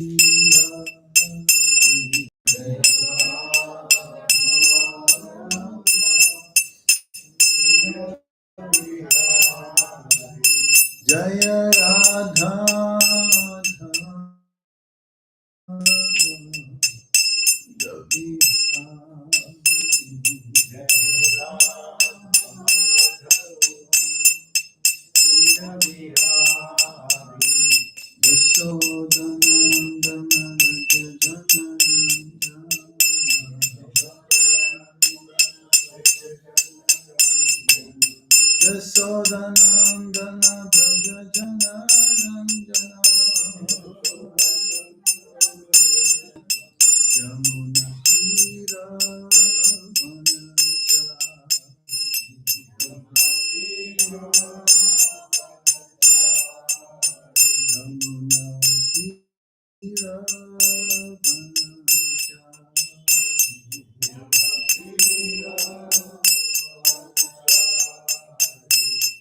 Jaya Radha Yashodanandana Bhaja Jana Ranjana Yamuna Tira Yamuna Tira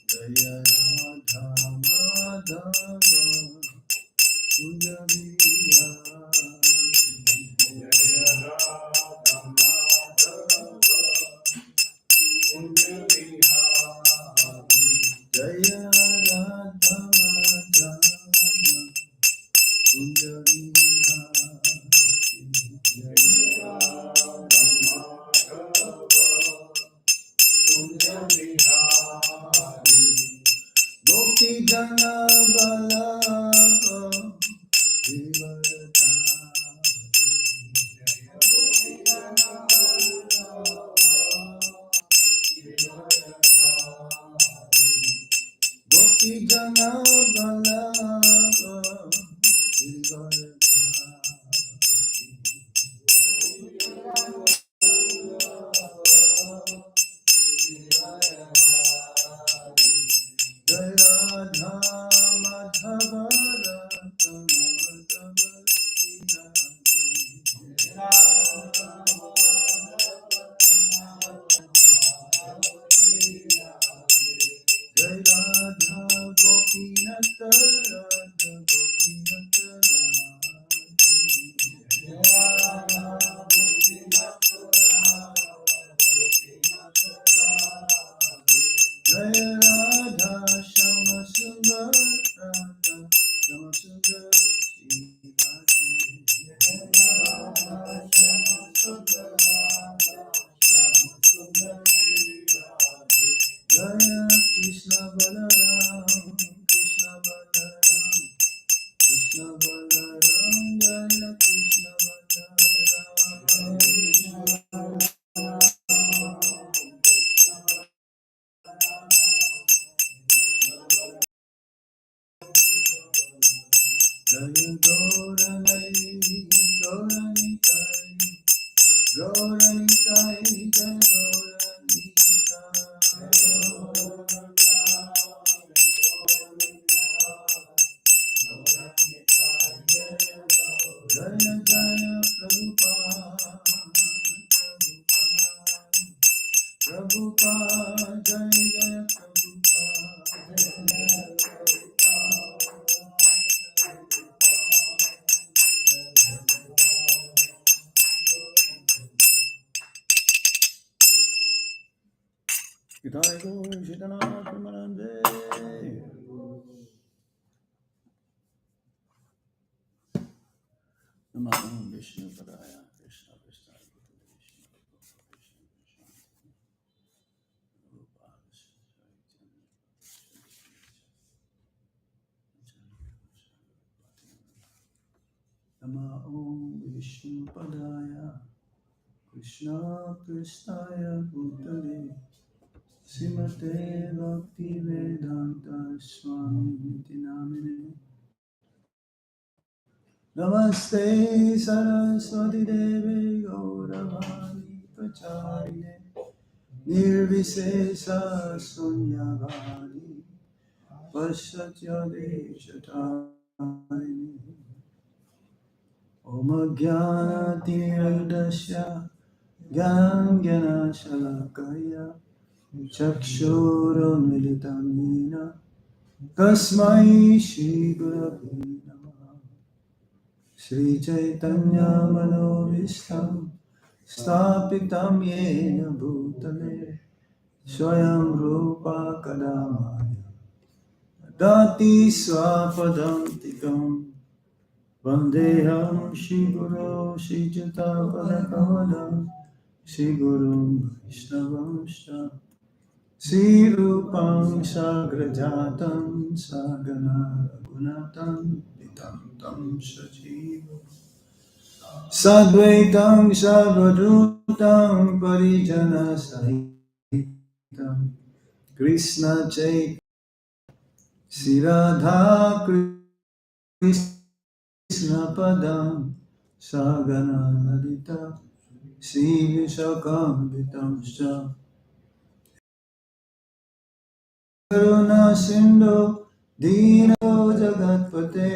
Jaya Radha Madhava Kunja Jaya Radha Madhava Kunja Gopi Jana Balava Vivarta Gopi Jana Balava Vivarta Jai Radha Madhava Radha Madhava Jai Radha Gopinatha Radha Gopinatha Jai Radha Shama Sundar Radha Shama Sundar Jaya Krishna Balaram Krishna Balaram Krishna Balaram Jaya Krishna Balaram Jaya Gauranai Gauranitai Gauranitai Jaya Gauranitai Jaya Jaya Prabhupada Prabhupada Jaya Jaya Prabhupada Namo Vishnu Padaya Krishna Krishna Namo Vishnu Padaya Krishna Krishna Bhutale Srimate Bhakti Vedanta Swami Niti Namine Namaste Saraswati Devi Gauravani Pracharine Nirvisesa Sunyavadi Pashatya Deshatani Om Jnana Tiradasya Gyan Gyana Shalakaya Chakshurunmilitam Yena Tasmai Shri Gurave Namaha Shri Chaitanya Manobishtam Stapitam Yena Bhutale Swayam Rupa Kadamaya Dati Swapadantikam Vandeham Shri Guru Shri Jata Padakavadam Shri Guru Vaishnavamsha Shri Rupam Sagrajatam Sagana Gunatam Vitam Tam Sajivam Sadvaitam Savadutam Parijana Sahitam Krishna Chaitanya Sri Radha Krishna Padam Sagana Lalita Sri Vishakam Vitamsha Karuna Sindhu Dino Jagatpate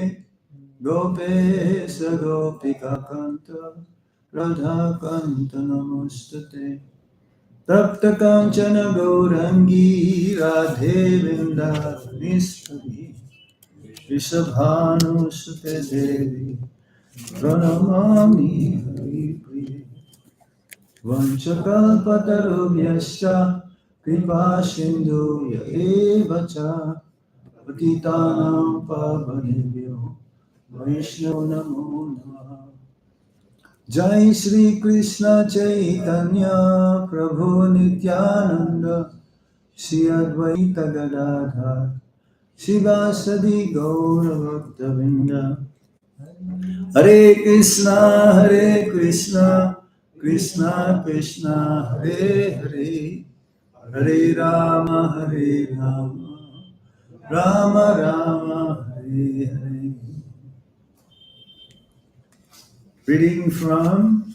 Gopesha Gopika Kanta Radha Kanta Namastate Tapta Kanchana Gaurangi Radhe Vrindavanishwari Rishabhanu Sute Devi Pranamami Hari Priye Vanchakalpatarubhyascha Kripa Sindhu Evacha Patitanam Pavanebhyo Vaishno Namo Namaha Jai Shri Krishna Chaitanya Prabhu Nityananda Shri Advaita Gadadhar Shivasadi Gaura Bhaktavinda Hare Krishna Krishna Krishna Hare Hare Hare Rama Rama Rama Hare Hare. Reading from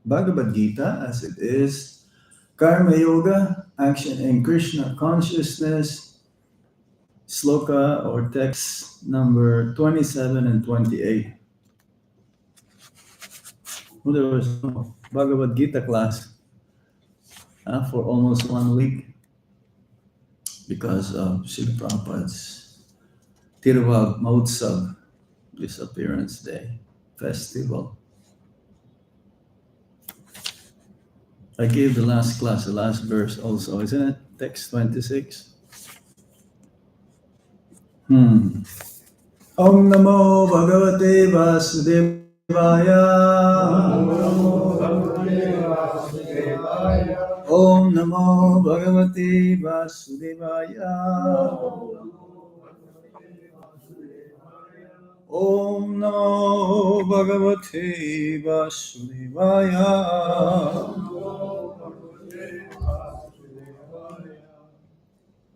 Bhagavad Gita as it is, Karma Yoga, Action in Krishna Consciousness, Sloka or text number 27 and 28. Well, there was no Bhagavad Gita class for almost 1 week because of Srila Prabhupada's Tiruvag Mahotsav disappearance day festival. I gave the last class, the last verse also, isn't it? Text 26. Om Namo Bhagavate Vasudevaya. Om Namo Bhagavate Vasudevaya. Om Namo Bhagavate Vasudevaya.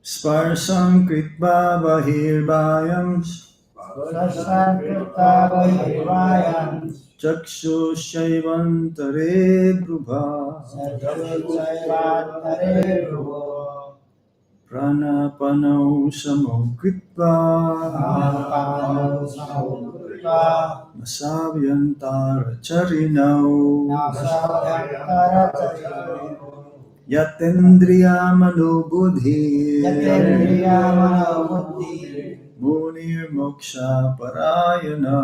Sparsam Kritva Bahirvayam Chakshu Shaivantare Brubha Pranapanau Samokritva Masavyantara Charinau Yatendriya Manobudhi Munir Moksha Parayana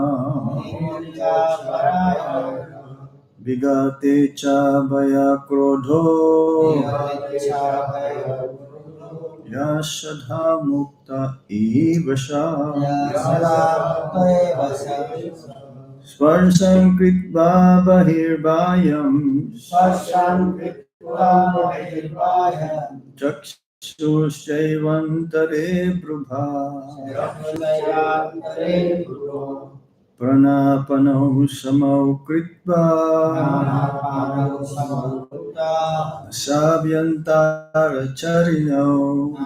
Vigate Cha Bhaya Krodho Yashadha Mukta Ivasha Sparsam Kritva Bahirvayam Chakshushaivantare Prabha Pranapanau Samau Kritva Savyantara Charinau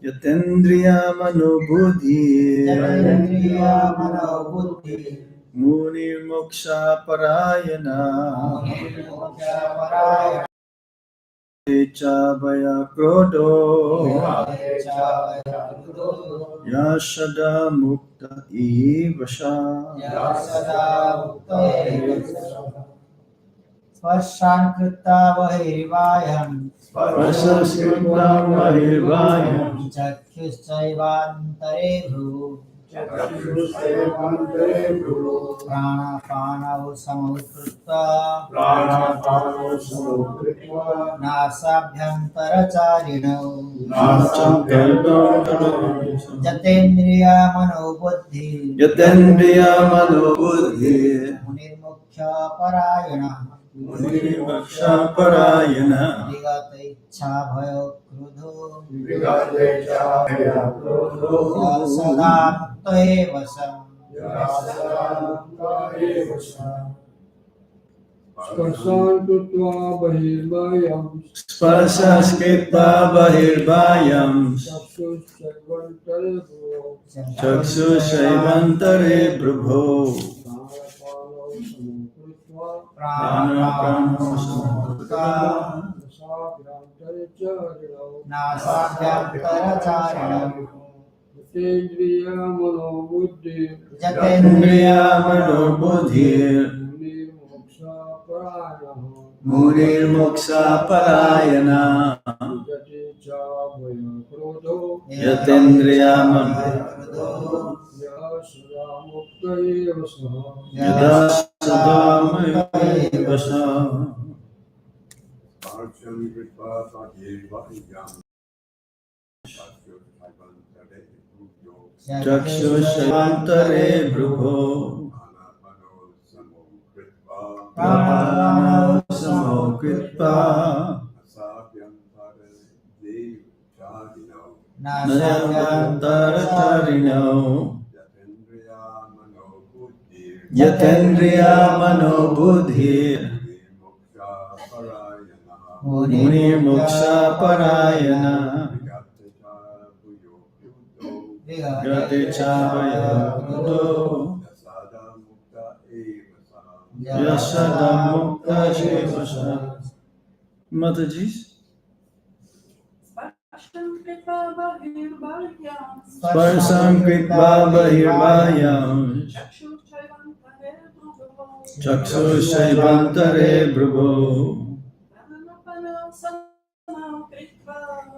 Yatendriya Manobudhi Munir Moksha Parayana Echa Bhaya Krodo Yashada Mukta Ivasha Svasankrita Vahirvayam Vasaskrita Mahirvayam Chakyushaivantare Bhu प्राणापानौ समौ कृत्वा नासाभ्यन्तरचारिणौ यतेन्द्रिया मनोबुद्धि मुनिर्मुख्यपरायणः मुनिर्मोक्षपरायणः विगत इच्छाभयो क्रोधो सदा मुक्त एव सः स्पर्शस्कृत्वा बहिर्बाह्यं चक्षुषैवन्तरे भ्रुवो प्राणापानौ समकृत्वा नासाभ्यन्तरचारिणौ यतेन्द्रिया मनोबुद्धिर् मुनिर्मोक्षपरायणः यतेन्द्रिया मनोबुद्धिर् यदा सदा मयैव सः चक्षुषैवन्तरे भ्रुवो प्राणापानौ समौ कृत्वा नासाभ्यन्तरचारिणौ यतेन्द्रिया मनोबुद्धिर् मुनिर्मोक्षपरायणः विगते च भयक्रोधो यशदा मुक्त एव सः Mataji, Sparsam Kritva Bahirvayam Chaksushayvantare Bhruvo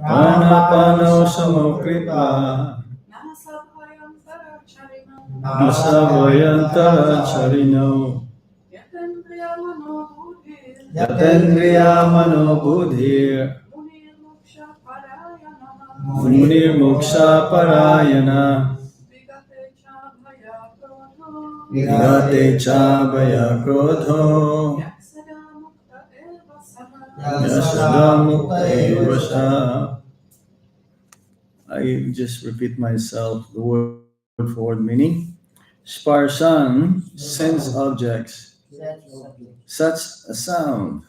Pranapanau Samokritva Nasabhayantara Charino Yatendriya Manobudhir Munirmokshaparayana Vigate cha bhaya krodho Yasada mukta eva sah. I just repeat myself the word for word meaning. Sparsan, sense objects, such a sound.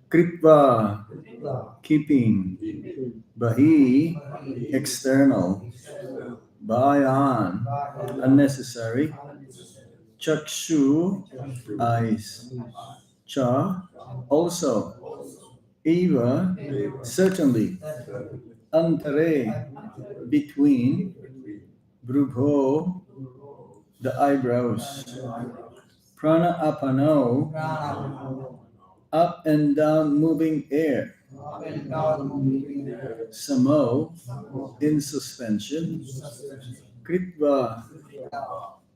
Kritva, keeping. Bahi, external. Bayan, unnecessary. Chakshu, eyes. Cha, also. Eva, certainly. Antare, between. Brubho, the eyebrows. Prana apano, up and down moving air. Samo, in suspension. Kritva,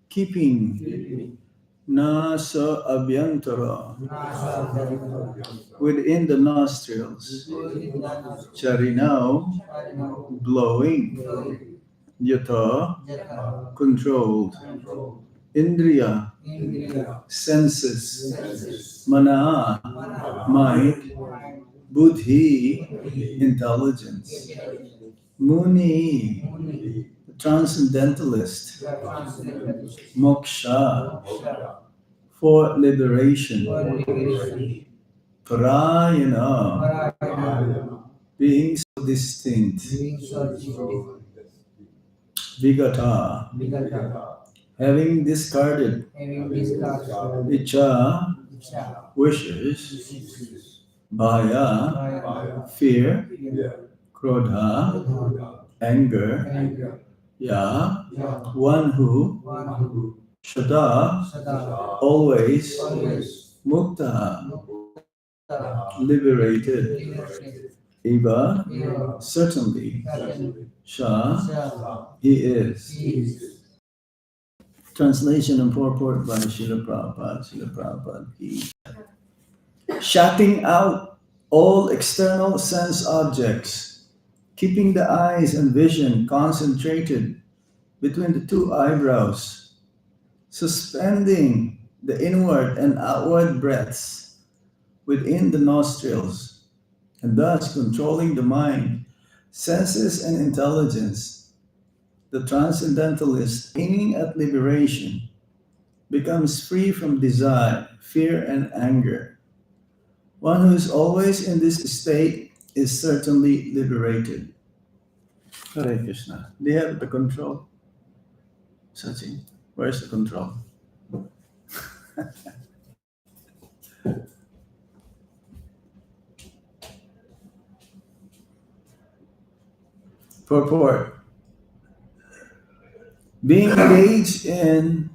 keeping. Nasa abhyantara, within the nostrils. Charinao, blowing. Yata, controlled. Indriya, senses. Mana, mind. Buddhi, intelligence. Muni, transcendentalist. Moksha, for liberation. Parayana, being so distinct. Vigata, having discarded. Icha, wishes. Bhaya, fear. Krodha, anger. Ya, one who. Shada, always. Mukta, liberated. Eva, Eva. certainly, Certainly. Sha, Shall. he is. He is. Translation and purport by Srila Prabhupada. Srila Prabhupada. Shutting out all external sense objects, keeping the eyes and vision concentrated between the two eyebrows, suspending the inward and outward breaths within the nostrils, and thus controlling the mind, senses, and intelligence. The transcendentalist, aiming at liberation, becomes free from desire, fear, and anger. One who is always in this state is certainly liberated. Hare Krishna. Do you have the control? Sachin, where's the control? Purport. Being engaged in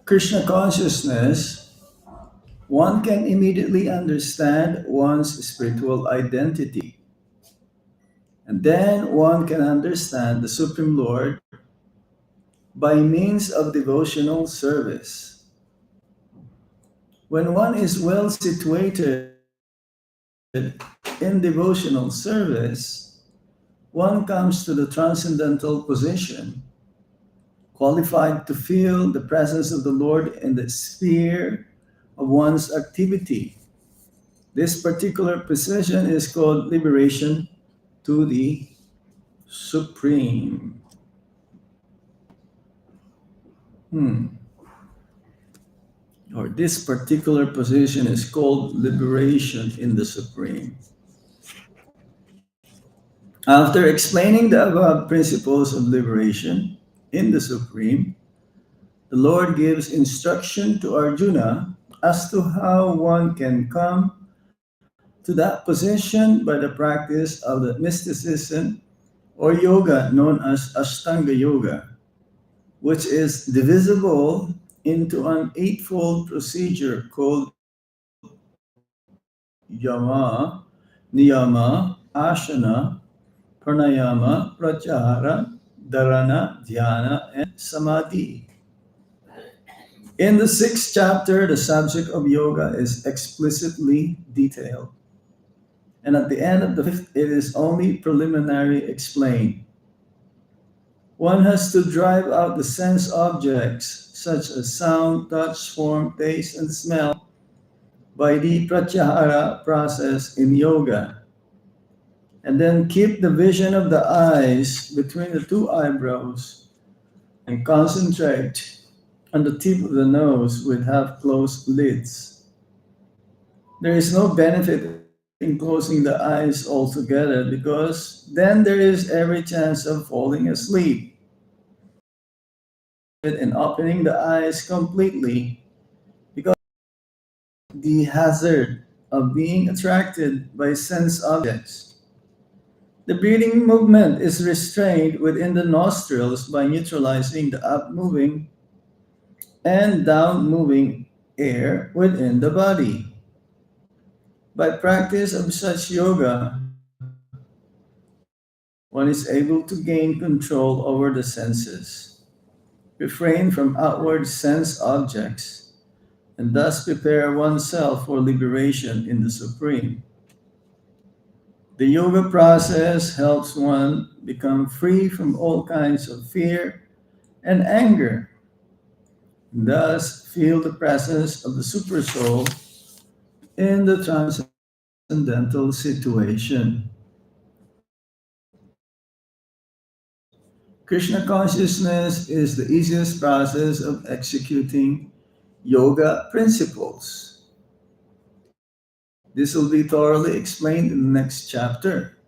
Krishna consciousness, one can immediately understand one's spiritual identity. And then one can understand the Supreme Lord by means of devotional service. When one is well situated in devotional service, one comes to the transcendental position, qualified to feel the presence of the Lord in the sphere of one's activity. This particular position is called liberation to the Supreme. Or this particular position is called liberation in the Supreme. After explaining the above principles of liberation in the Supreme, the Lord gives instruction to Arjuna as to how one can come to that position by the practice of the mysticism or yoga known as Ashtanga Yoga, which is divisible into an eightfold procedure called Yama, Niyama, Asana, Pranayama, Pratyahara, Dharana, Dhyana, and Samadhi. In the sixth chapter, the subject of yoga is explicitly detailed. And at the end of the fifth, it is only preliminary explained. One has to drive out the sense objects such as sound, touch, form, taste, and smell by the pratyahara process in yoga. And then keep the vision of the eyes between the two eyebrows and concentrate on the tip of the nose with half closed lids. There is no benefit in closing the eyes altogether because then there is every chance of falling asleep. In opening the eyes completely because the hazard of being attracted by sense objects. The breathing movement is restrained within the nostrils by neutralizing the up moving and down moving air within the body. By practice of such yoga, one is able to gain control over the senses, refrain from outward sense objects, and thus prepare oneself for liberation in the Supreme. The yoga process helps one become free from all kinds of fear and anger, and thus feel the presence of the Supersoul in the transcendental situation. Krishna consciousness is the easiest process of executing yoga principles. This will be thoroughly explained in the next chapter.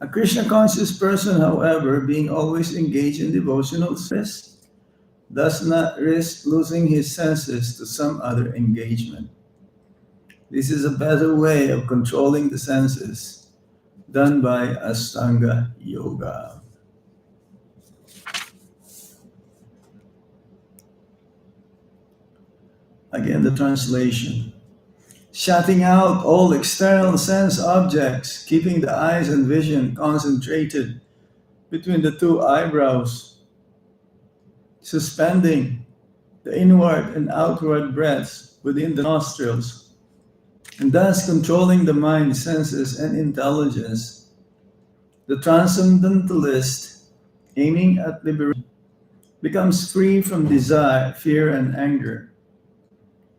A Krishna conscious person, however, being always engaged in devotional service, does not risk losing his senses to some other engagement. This is a better way of controlling the senses done by Ashtanga Yoga. Again, the translation. shutting out all external sense objects, keeping the eyes and vision concentrated between the two eyebrows, suspending the inward and outward breaths within the nostrils, and thus controlling the mind, senses, and intelligence. The transcendentalist, aiming at liberation, becomes free from desire, fear, and anger.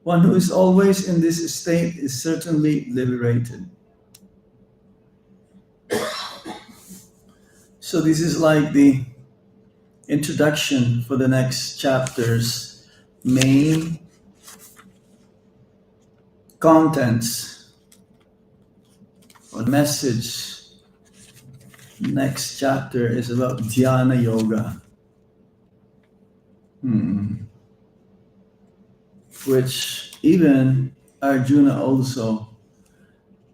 One who is always in this state is certainly liberated. So, this is like the introduction for the next chapter's main contents or message. Next chapter is about Dhyana Yoga, which even Arjuna also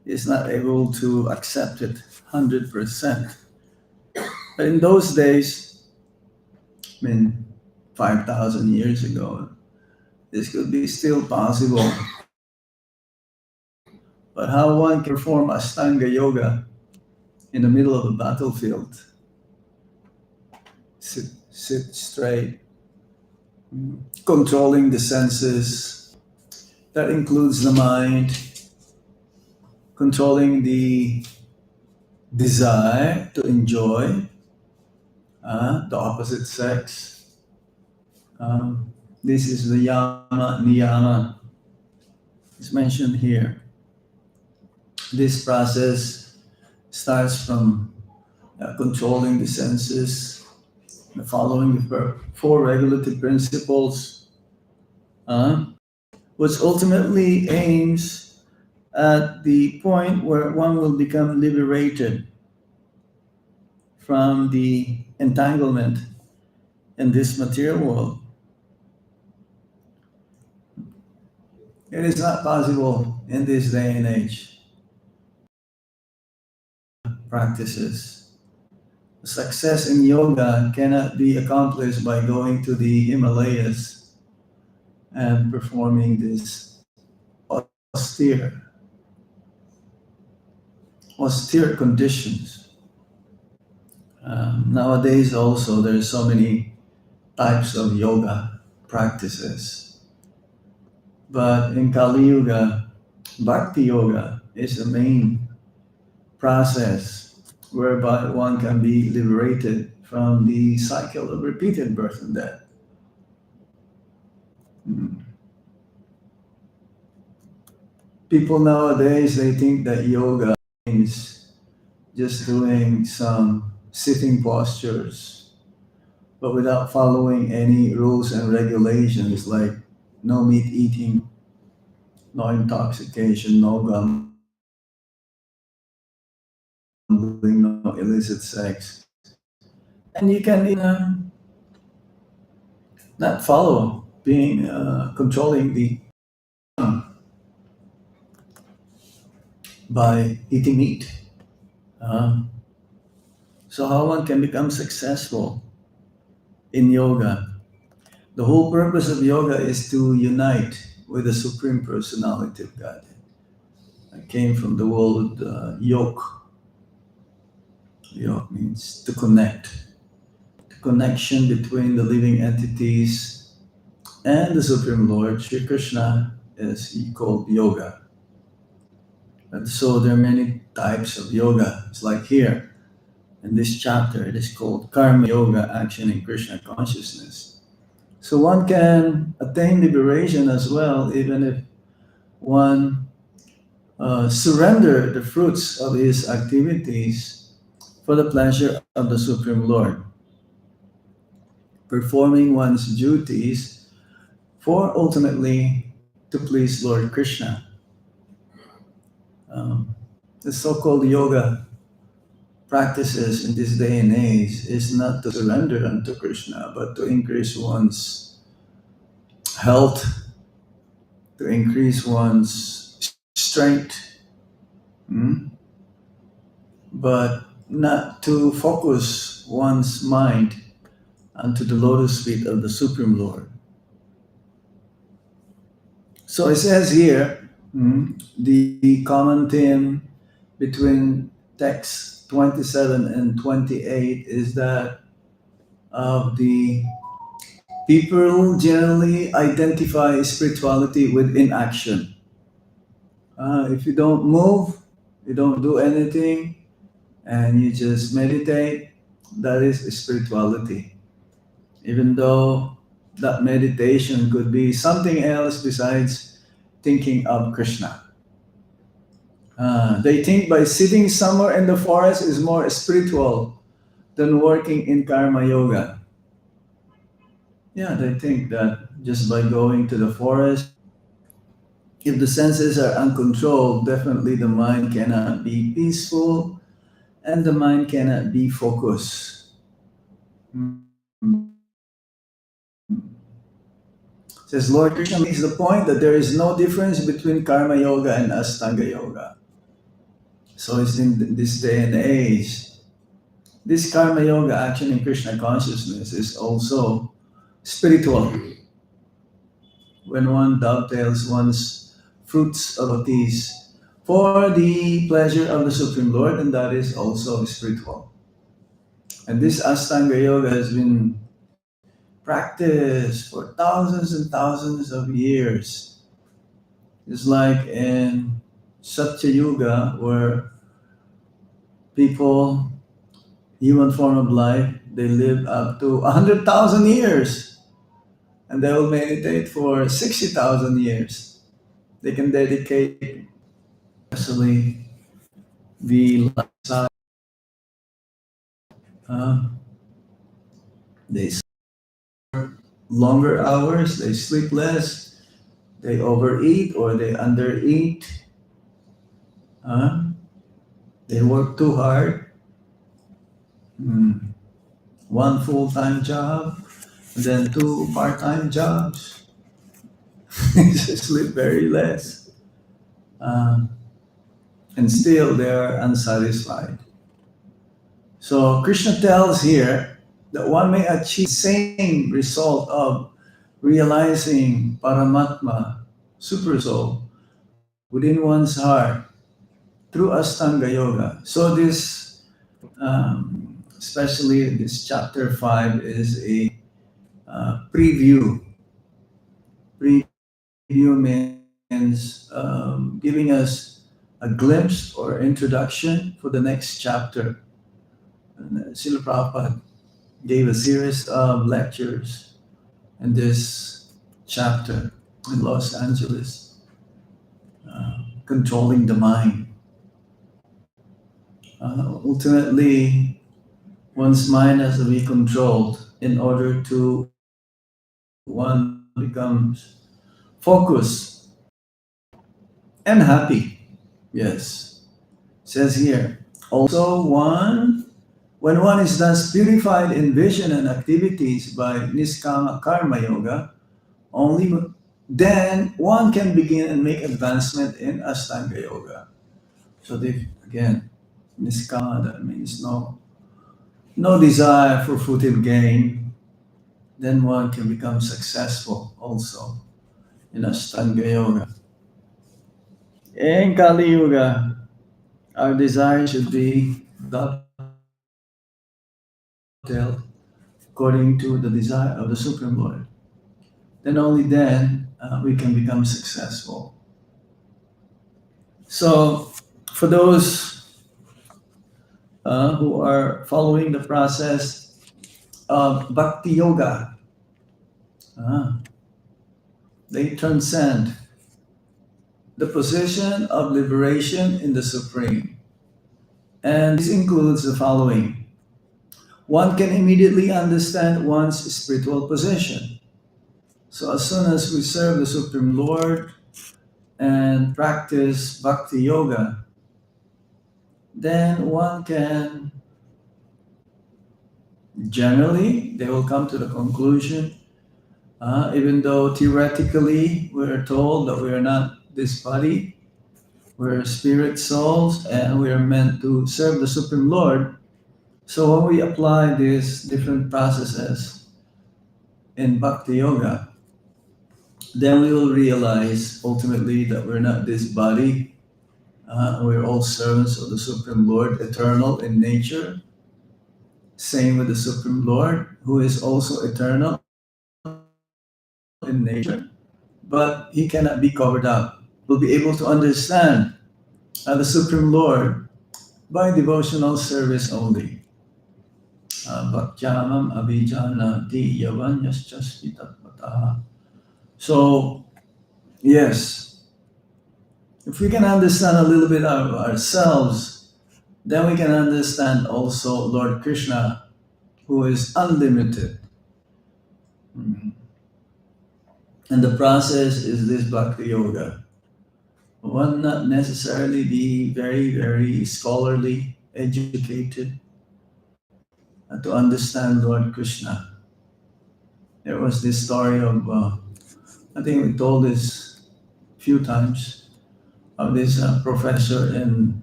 is not able to accept it 100%. But in those days, 5,000 years ago, this could be still possible. But how one can perform Ashtanga Yoga in the middle of a battlefield? Sit straight, controlling the senses. That includes the mind, controlling the desire to enjoy the opposite sex. This is the yama, niyama. It's mentioned here. This process starts from controlling the senses, following the four regulative principles, which ultimately aims at the point where one will become liberated from the entanglement in this material world. It is not possible in this day and age. Practices. Success in yoga cannot be accomplished by going to the Himalayas and performing this austere conditions. Nowadays also there's so many types of yoga practices. But in Kali Yuga, Bhakti Yoga is the main process whereby one can be liberated from the cycle of repeated birth and death. People nowadays, they think that yoga is just doing some sitting postures, but without following any rules and regulations like no meat eating, no intoxication, no gambling, no illicit sex. And you can even not follow being controlling the by eating meat. So how one can become successful in yoga? The whole purpose of yoga is to unite with the Supreme Personality of Godhead. I came from the word yoke. Yoke means to connect. The connection between the living entities and the Supreme Lord, Sri Krishna, is called yoga. And so there are many types of yoga. It's like here, in this chapter, it is called Karma Yoga, Action in Krishna Consciousness. So one can attain liberation as well, even if one surrender the fruits of his activities for the pleasure of the Supreme Lord, performing one's duties for ultimately to please Lord Krishna. The so-called yoga practices in this day and age is not to surrender unto Krishna, but to increase one's health, to increase one's strength, but not to focus one's mind onto the lotus feet of the Supreme Lord. So it says here, The common theme between text 27 and 28 is that the people generally identify spirituality with inaction. If you don't move, you don't do anything, and you just meditate, that is spirituality. Even though that meditation could be something else besides thinking of Krishna. They think by sitting somewhere in the forest is more spiritual than working in karma yoga. Yeah, they think that just by going to the forest, if the senses are uncontrolled, definitely the mind cannot be peaceful and the mind cannot be focused. Says Lord Krishna makes the point that there is no difference between karma yoga and Ashtanga yoga. So it's in this day and age. This karma yoga, action in Krishna consciousness, is also spiritual. When one dovetails one's fruits of bhaktis for the pleasure of the Supreme Lord, and that is also spiritual. And this Ashtanga yoga has been practiced for thousands and thousands of years. It's like in Satya Yuga, where people, human form of life, they live up to 100,000 years and they will meditate for 60,000 years. They can dedicate, especially the lifestyle. Uh, they longer hours, they sleep less, they overeat or they undereat, uh, they work too hard. Mm. One full-time job, then two part-time jobs. They sleep very less. Um, and still they are unsatisfied. So Krishna tells here that one may achieve the same result of realizing Paramatma, Super Soul, within one's heart through Ashtanga Yoga. So this, especially this chapter 5, is a preview. Preview means giving us a glimpse or introduction for the next chapter. And Srila Prabhupada gave a series of lectures in this chapter in Los Angeles, controlling the mind. Ultimately, one's mind has to be controlled in order to one becomes focused and happy. Yes, says here. Also, when one is thus purified in vision and activities by Niskama Karma Yoga, only then one can begin and make advancement in Ashtanga Yoga. So again, Niskama, that means no desire for fruitive gain, then one can become successful also in Ashtanga Yoga. In Kali Yuga, our desire should be dovetailed according to the desire of the Supreme Lord. Then only then we can become successful. So, for those who are following the process of Bhakti Yoga, they transcend the position of liberation in the Supreme. And this includes the following. One can immediately understand one's spiritual position. So as soon as we serve the Supreme Lord and practice Bhakti Yoga, then one can, generally, they will come to the conclusion, even though theoretically we're told that we are not this body, we're spirit souls and we are meant to serve the Supreme Lord. So when we apply these different processes in Bhakti Yoga, then we will realize ultimately that we're not this body. We're all servants of the Supreme Lord, eternal in nature. Same with the Supreme Lord, who is also eternal in nature, but he cannot be covered up. We'll be able to understand the Supreme Lord by devotional service only. Bhaktyamam abhijana di yavanyaschasvitatmataha. So, yes, if we can understand a little bit of ourselves, then we can understand also Lord Krishna, who is unlimited. Mhm. And the process is this Bhakti Yoga. One not necessarily be very, very scholarly, educated to understand Lord Krishna. There was this story of, I think we told this a few times, of this professor in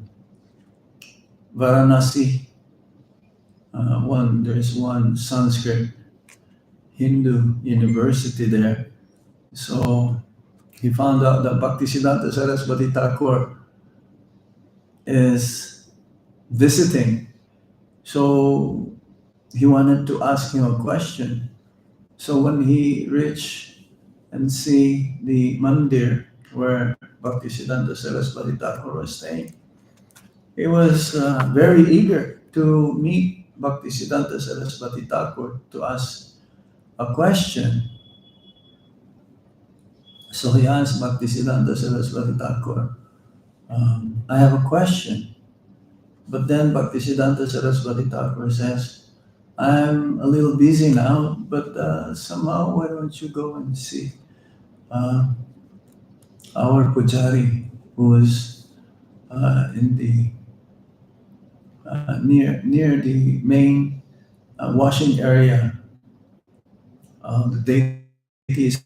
Varanasi. There's one Sanskrit Hindu university there. So he found out that Bhaktisiddhanta Saraswati Thakur is visiting. So he wanted to ask him a question. So when he reached and see the mandir where Bhaktisiddhanta Saraswati Thakur was staying, he was very eager to meet Bhaktisiddhanta Saraswati Thakur to ask a question. So he asked Bhaktisiddhanta Saraswati Thakur, I have a question. But then Bhaktisiddhanta Saraswati Thakur says, I'm a little busy now, but somehow why don't you go and see uh, our pujari who is in the near the main washing area, the deity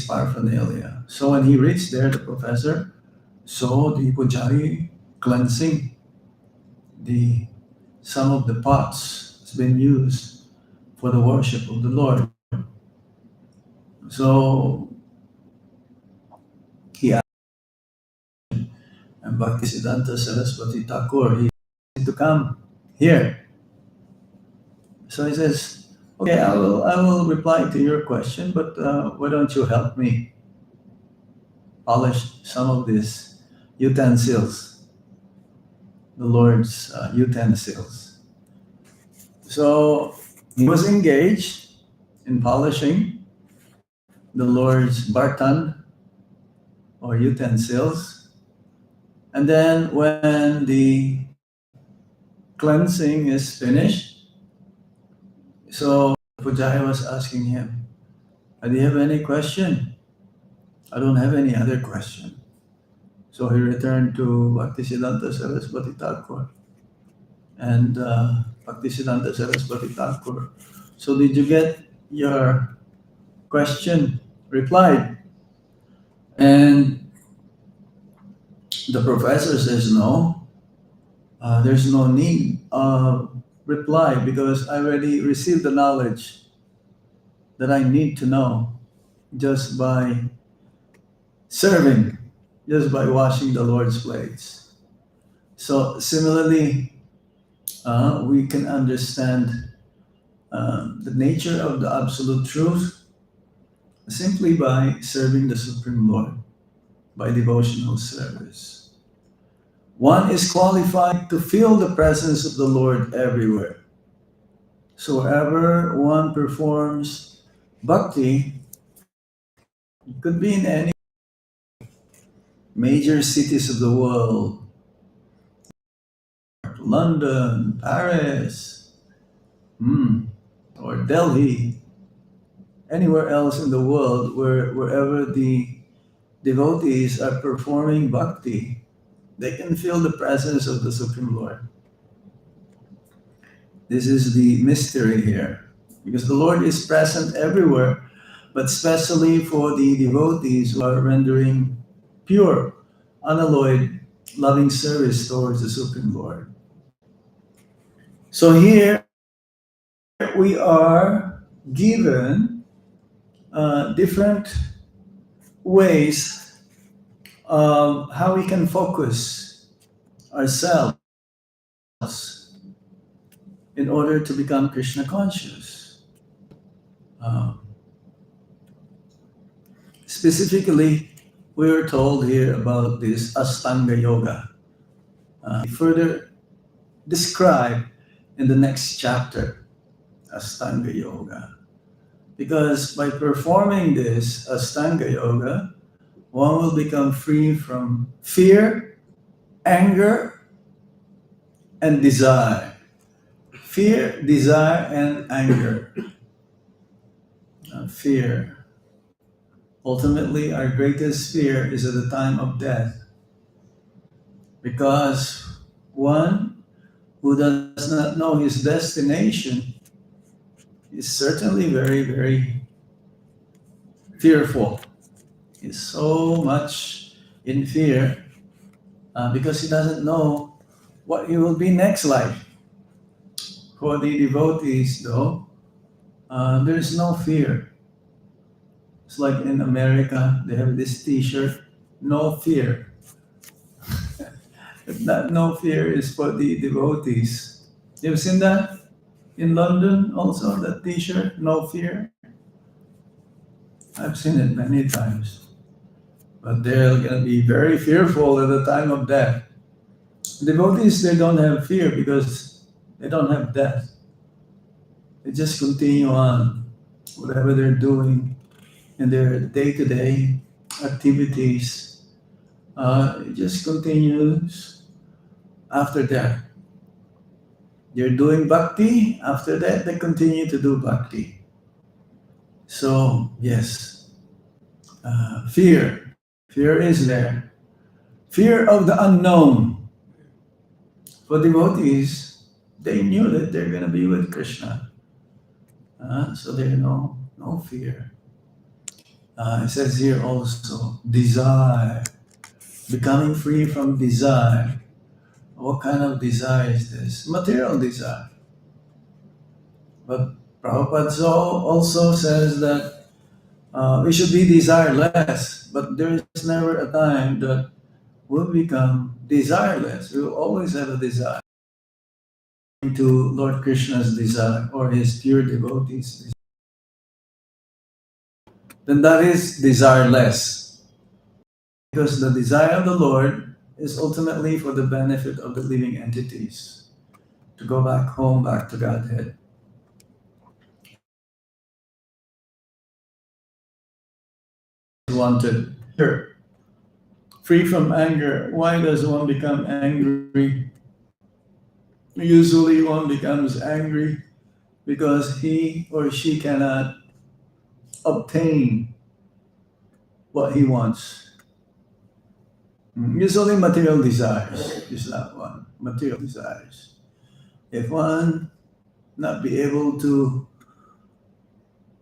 paraphernalia. So when he reached there, the professor saw the pujari cleansing the some of the pots that's been used for the worship of the Lord. So he asked, and Bhaktisiddhanta Saraswati Thakur, he to come here. So he says, okay, I will reply to your question, but why don't you help me polish some of these utensils, the Lord's utensils. So he was engaged in polishing the Lord's bartan or utensils. And then when the cleansing is finished, so Pujari was asking him, do you have any question? I don't have any other question. So he returned to Bhaktisiddhanta Saraswati Thakur. And Bhaktisiddhanta Saraswati Thakur, so did you get your question replied? And the professor says, no, there's no need of reply because I already received the knowledge that I need to know just by serving, just by washing the Lord's plates. So similarly, we can understand the nature of the absolute truth simply by serving the Supreme Lord, by devotional service. One is qualified to feel the presence of the Lord everywhere. So wherever one performs bhakti, it could be in any major cities of the world, London, Paris, or Delhi, anywhere else in the world wherever the devotees are performing bhakti, they can feel the presence of the Supreme Lord. This is the mystery here. Because the Lord is present everywhere, but especially for the devotees who are rendering pure, unalloyed, loving service towards the Supreme Lord. So here we are given different ways of how we can focus ourselves in order to become Krishna conscious. Um, Specifically, we are told here about this Astanga Yoga. Further described in the next chapter, Astanga Yoga. Because by performing this Astanga Yoga, one will become free from fear, anger, and desire. Fear, desire, and anger. Fear. Ultimately, our greatest fear is at the time of death. Because one who does not know his destination is certainly very, very fearful. He's so much in fear because he doesn't know what he will be next life. For the devotees, though, there's no fear. It's like in America, they have this T-shirt, "No fear." That "no fear" is for the devotees. You've seen that in London also, that T-shirt, "No fear." I've seen it many times. But they're going to be very fearful at the time of death. Devotees, they don't have fear because they don't have death. They just continue on whatever they're doing in their day-to-day activities. It just continues after death. They're doing bhakti. After that, they continue to do bhakti. So, yes, fear. Fear is there. Fear of the unknown. For devotees, they knew that they're going to be with Krishna. So there's no fear. It says here also, desire. Becoming free from desire. What kind of desire is this? Material desire. But Prabhupada also says that we should be desireless, but there is never a time that we'll become desireless. We will always have a desire to Lord Krishna's desire or his pure devotees' desire. Then that is desireless. Because the desire of the Lord is ultimately for the benefit of the living entities, to go back home, back to Godhead. Wanted. Sure. Free from anger. Why does one become angry? Usually one becomes angry because he or she cannot obtain what he wants. Usually material desires is that one. Material desires. If one not be able to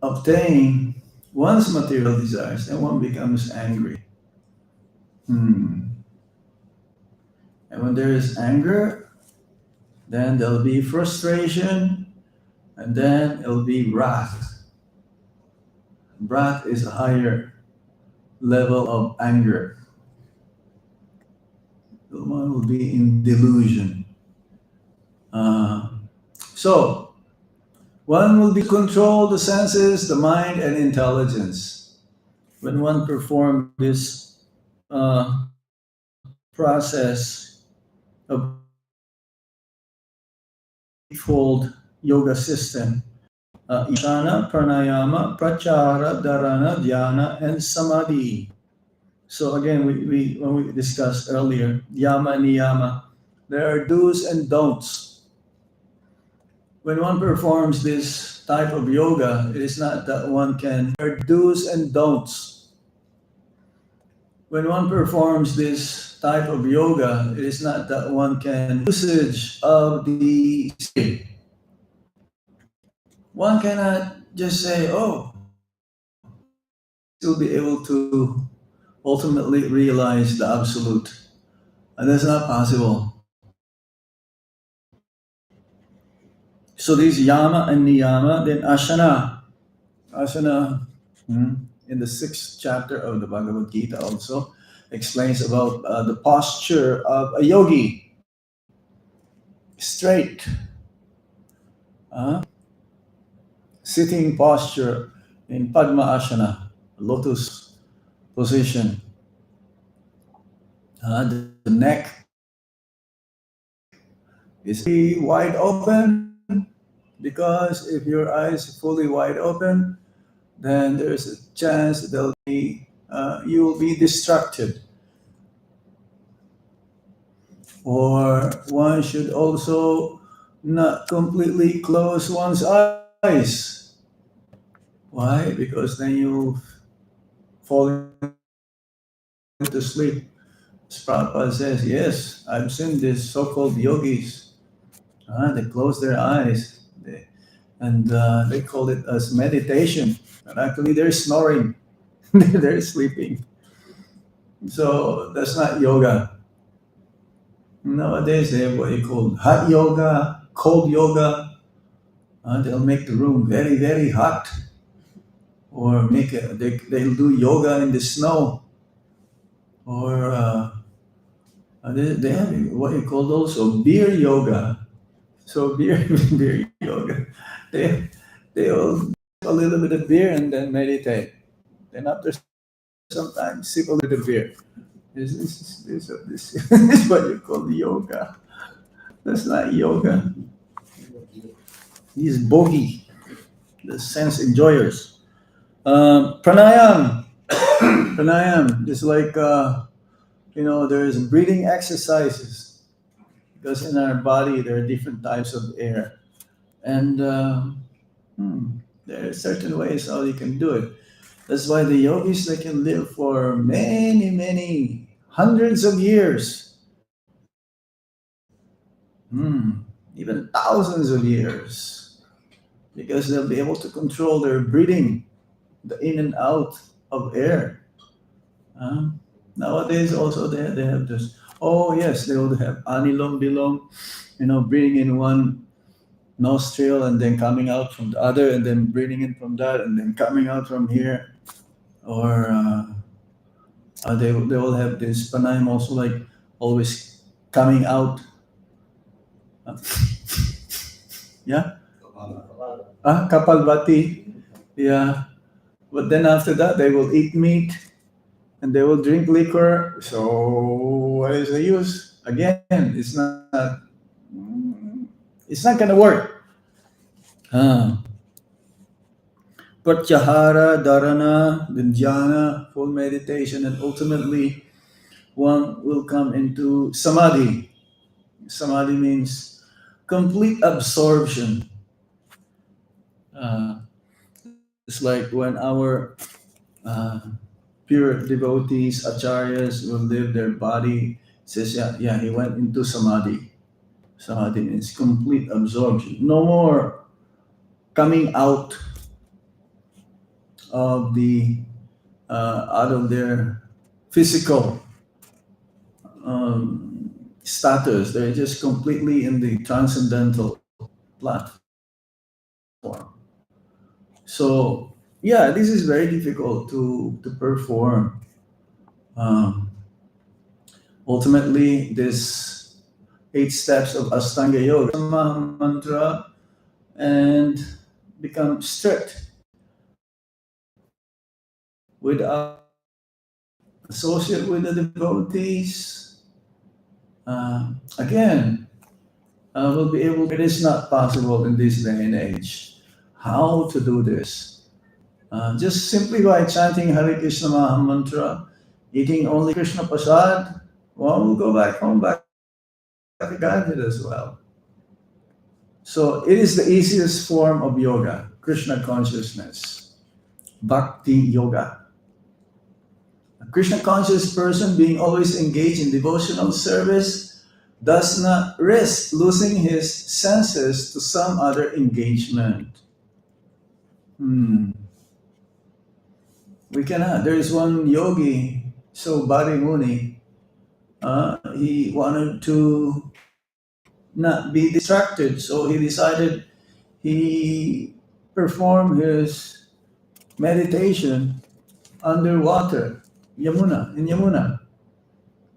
obtain one's material desires, then one becomes angry. And when there is anger, then there'll be frustration, and then it'll be wrath. Wrath is a higher level of anger. One will be in delusion. So, one will be control the senses, the mind, and intelligence. When one performs this process of eightfold yoga system, Ishana, Pranayama, Pratyahara, Dharana, Dhyana, and Samadhi. So again, when we discussed earlier, Yama and Niyama, there are do's and don'ts. When one performs this type of yoga, it is not that one can, there are do's and don'ts. When one performs this type of yoga, it is not that one can usage of the spirit. One cannot just say, oh, you'll be able to ultimately realize the absolute. And that's not possible. So these yama and niyama, then asana. Asana in the 6th chapter of the Bhagavad Gita also explains about the posture of a yogi, straight, uh, sitting posture in Padma Asana, lotus position. The neck is wide open, because if your eyes are fully wide open, then there's a chance you will be distracted. Or one should also not completely close one's eyes. Why? Because then you fall into sleep. As Prabhupada says, yes, I've seen these so-called yogis. They close their eyes, and they call it as meditation. But actually, they're snoring. They're sleeping. So that's not yoga. Nowadays, they have what you call hot yoga, cold yoga. They'll make the room very, very hot, or they'll do yoga in the snow, or they have what you call also beer yoga. So beer yoga, they they'll a little bit of beer and then meditate. Then after some time, sip a little beer. This is what you call yoga. That's not yoga. He's bogey, the sense enjoyers. Pranayam, pranayam is like there's breathing exercises, because in our body there are different types of air, and there are certain ways how you can do it. That's why the yogis, they can live for many, many hundreds of years, even thousands of years, because they'll be able to control their breathing, the in and out of air. Nowadays also they have this. Oh yes, they will have anilom bilom, breathing in one nostril and then coming out from the other, and then breathing in from that and then coming out from here. Or they will have this pranayam also, like always coming out. Yeah, kapalbati. Yeah, but then after that they will eat meat and they will drink liquor. So what is the use? Again, it's not gonna work. Pratyahara, dharana, then jhana, full meditation, and ultimately one will come into samadhi. Samadhi means complete absorption. Uh, it's like when our pure devotees, acharyas, will leave their body. It says, yeah, he went into samadhi. Samadhi means complete absorption. No more coming out of their physical status. They're just completely in the transcendental platform. So yeah, this is very difficult to perform. Um, Ultimately, this 8 steps of Astanga Yoga, mantra, and become strict without associate with the devotees. Again, will be able. It is not possible in this day and age. How to do this? Just simply by chanting Hare Krishna Maha Mantra, eating only Krishna Prasad, one will go back home back to Godhead as well. So it is the easiest form of yoga, Krishna consciousness, bhakti yoga. A Krishna conscious person, being always engaged in devotional service, does not risk losing his senses to some other engagement. We cannot. There is one yogi, so Bari Muni, he wanted to not be distracted, so he decided he performed his meditation underwater, Yamuna, in Yamuna.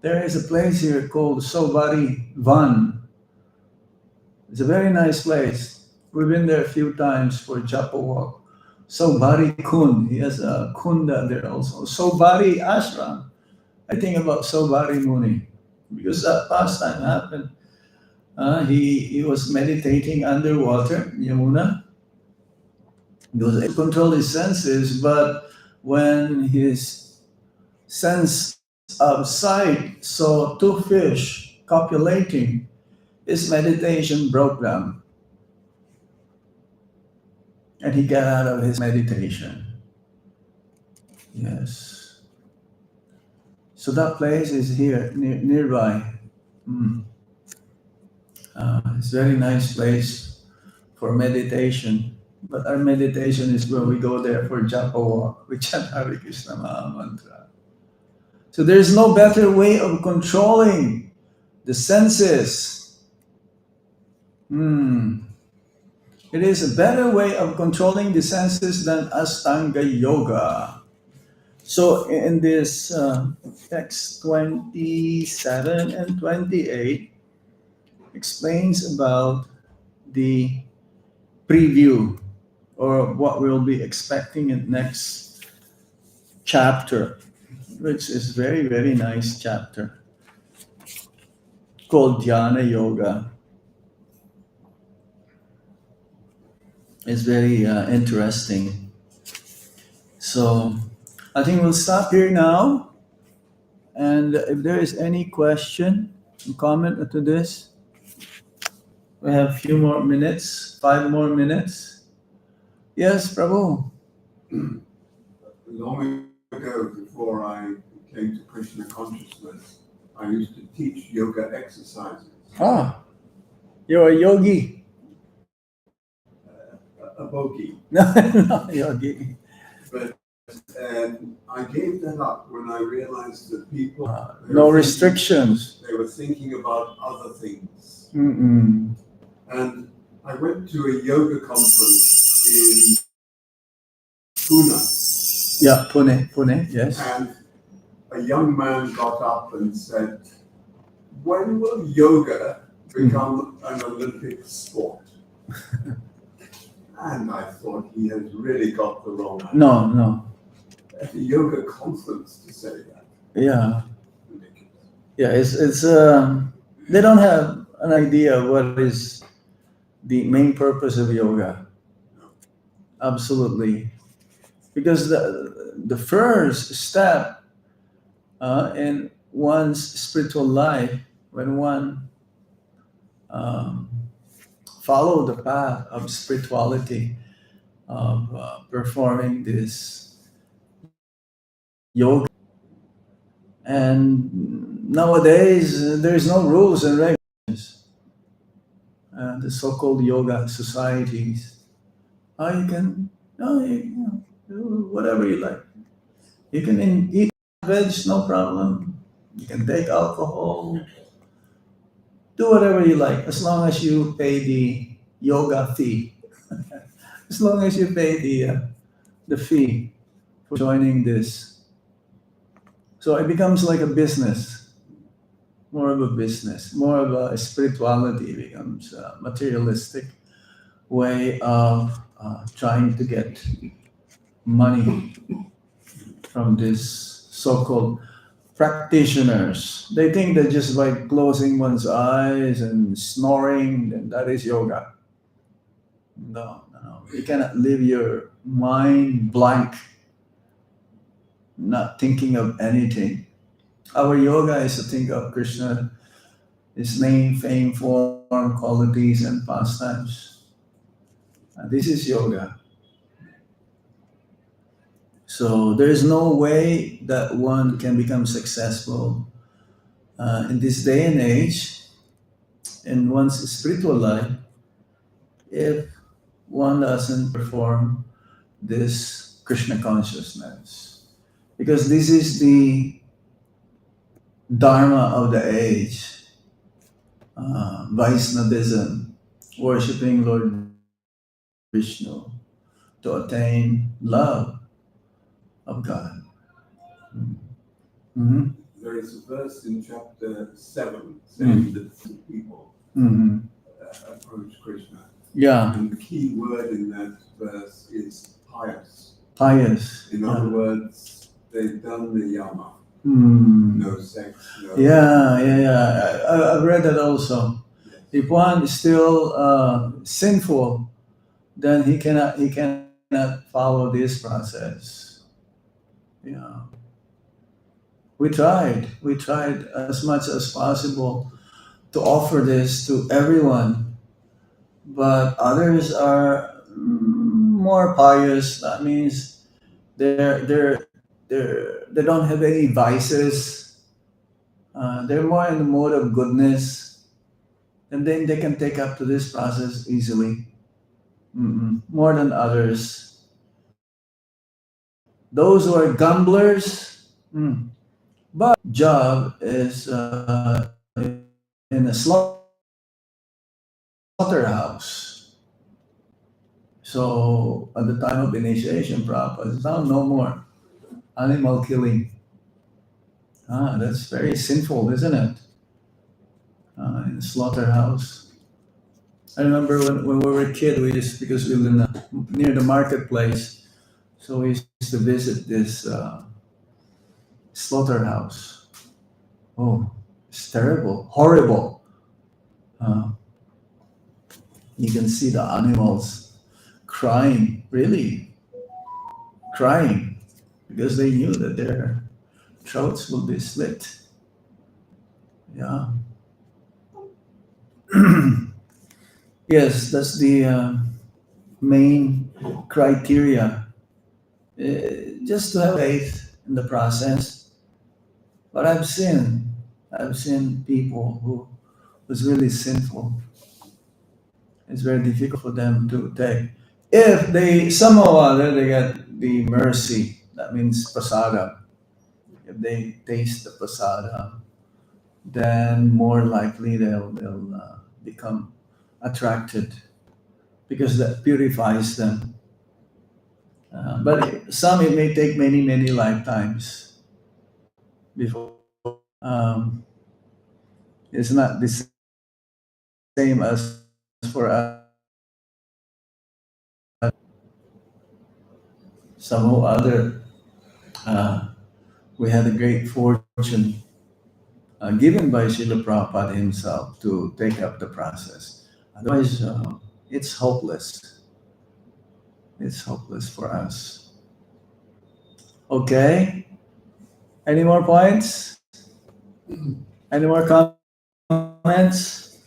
There is a place here called Sobari Van. It's a very nice place. We've been there a few times for Japa walk. Sobari Kund, he has a kunda there also. Sobari Ashram. I think about Sobari Muni because that pastime happened. He was meditating underwater, Yamuna. He was able to control his senses, but when his sense of sight saw two fish copulating, his meditation broke down and he got out of his meditation. Yes. So that place is here, nearby. It's a very nice place for meditation. But our meditation is when we go there for japa walk. We chant Hare Krishna Maha Mantra. So there's no better way of controlling the senses. It is a better way of controlling the senses than Astanga Yoga. So in this text 27 and 28 explains about the preview or what we'll be expecting in next chapter, which is very, very nice chapter called Dhyana Yoga. It's very interesting. So I think we'll stop here now. And if there is any question, comment to this, we have a few more minutes, 5 more minutes. Yes, Prabhu. Long ago, before I came to Krishna consciousness, I used to teach yoga exercises. Ah, you're a yogi. A bogey. No, yogi. But I gave that up when I realized that people... No restrictions. They were thinking about other things. Mm-mm. And I went to a yoga conference in Pune. Yeah, Pune, yes. And a young man got up and said, when will yoga become an Olympic sport? And I thought he has really got the wrong idea. No. At a yoga conference to say that. Yeah. Ridiculous. Yeah, it's they don't have an idea what is the main purpose of yoga. Absolutely. Because the first step in one's spiritual life, when one follow the path of spirituality, of performing this yoga. And nowadays, there's no rules and regulations. The so-called yoga societies, you can do whatever you like. You can eat veg, no problem. You can take alcohol. Do whatever you like, as long as you pay the yoga fee. As long as you pay the fee for joining this. So it becomes like a business, more of a business, more of a spirituality. It becomes a materialistic way of trying to get money from this so-called practitioners. They think that just by closing one's eyes and snoring, then that is yoga. No. You cannot leave your mind blank, not thinking of anything. Our yoga is to think of Krishna, His name, fame, form, qualities, and pastimes. This is yoga. So there is no way that one can become successful in this day and age in one's spiritual life if one doesn't perform this Krishna consciousness. Because this is the dharma of the age, Vaishnavism, worshipping Lord Vishnu to attain love of God. Mhm. There is a verse in chapter 7 saying that people Mhm. approach Krishna. Yeah, And the key word in that verse is pious. pious. In Yeah. other words, they've done the yama. Mm. No sex, no. Yeah. I've read that also. Yes. If one is still sinful, then he cannot follow this process. Yeah. We tried as much as possible to offer this to everyone, but others are more pious. That means they don't have any vices. They're more in the mode of goodness, and then they can take up to this process easily. More than others. Those who are gamblers, but job is in a slaughterhouse. So at the time of initiation, Prabhupada is now no more animal killing. That's very sinful, isn't it? In a slaughterhouse. I remember when we were a kid, because we lived near the marketplace, so we used to visit this slaughterhouse. Oh, it's terrible, horrible. Uh, you can see the animals crying, really crying, because they knew that their throats will be slit. Yeah. Yes, that's the main criteria. Just to have faith in the process. But I've seen people who was really sinful. It's very difficult for them to take. If they somehow or other they get the mercy, that means pasada. If they taste the pasada, then more likely they'll become attracted because that purifies them. But some it may take many lifetimes before. Um, it's not the same as for us. Somehow or other, uh, we had a great fortune given by Srila Prabhupada himself to take up the process. Otherwise, it's hopeless. It's hopeless for us. Okay. Any more points? Any more comments?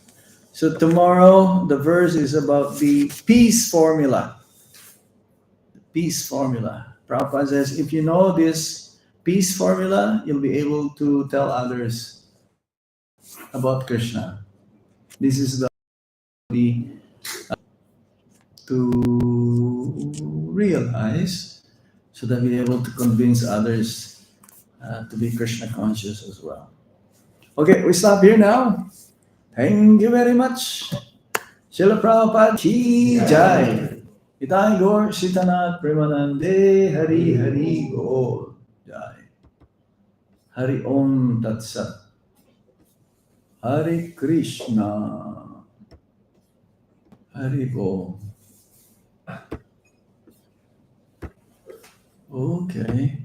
So tomorrow the verse is about the peace formula. The peace formula. Prabhupada says if you know this peace formula, you'll be able to tell others about Krishna. This is the to realize so that we're able to convince others to be Krishna conscious as well. Okay, we stop here now. Thank you very much. Srila Prabhupada Ki Jai. Itai Gaur Sitanath Premanande Hari Hari Gaur Jai. Hari Om Tat Sat. Hari Krishna. Hari Om. Okay.